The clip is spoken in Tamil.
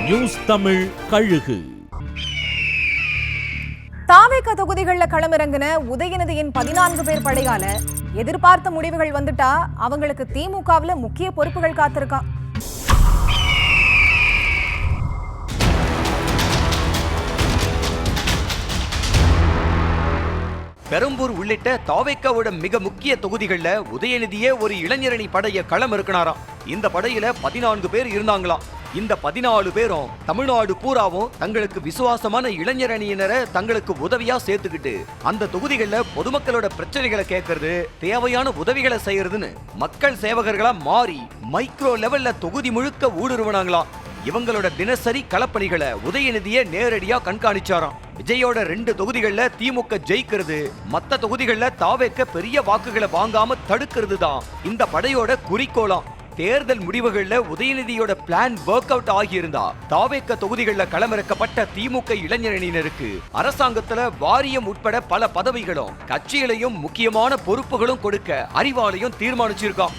நியூஸ் தமிழ் கழுகு. தாவேக தொகுதிகளில் களமிறங்கின உதயநிதியின் 14 பேர் படையால எதிர்பார்த்த முடிவுகள் வந்துட்டா அவங்களுக்கு திமுகவுல முக்கிய பொறுப்புகள் காத்திருக்கான். பெரம்பூர் உள்ளிட்ட தாவேக்காவோட மிக முக்கிய தொகுதிகள்ல உதயநிதியே ஒரு இளைஞரணி படைய களம் இருக்கனாராம். இந்த படையில 14 பேர் இருந்தாங்களாம். இந்த 14 பேரும் தமிழ்நாடு பூராவும் தங்களுக்கு விசுவாசமான இளைஞரணியினரை தங்களுக்கு உதவியா சேர்த்துக்கிட்டு அந்த தொகுதிகள்ல பொதுமக்களோட பிரச்சனைகளை கேட்கறது, தேவையான உதவிகளை செய்யறதுன்னு மக்கள் சேவகர்களா மாறி மைக்ரோ லெவல்ல தொகுதி முழுக்க ஊடுருவனாங்களாம். இவங்களோட தினசரி களப்பணிகளை உதயநிதியை நேரடியா கண்காணிச்சாராம். விஜயோட 2 தொகுதிகள்ல திமுக ஜெயிக்கிறது, மத்த தொகுதிகள்ல தாவேக்க பெரிய வாக்குகளை வாங்காம தடுக்கிறது தான் இந்த படையோட குறிக்கோளாம். தேர்தல் முடிவுகள்ல உதயநிதியோட பிளான் ஒர்க் அவுட் ஆகியிருந்தா தாவேக்க தொகுதிகள்ல களமிறக்கப்பட்ட திமுக இளைஞரணியினருக்கு அரசாங்கத்துல வாரியம் உட்பட பல பதவிகளும் கட்சிகளையும் முக்கியமான பொறுப்புகளும் கொடுக்க அறிவாலயம் தீர்மானிச்சிருக்கான்.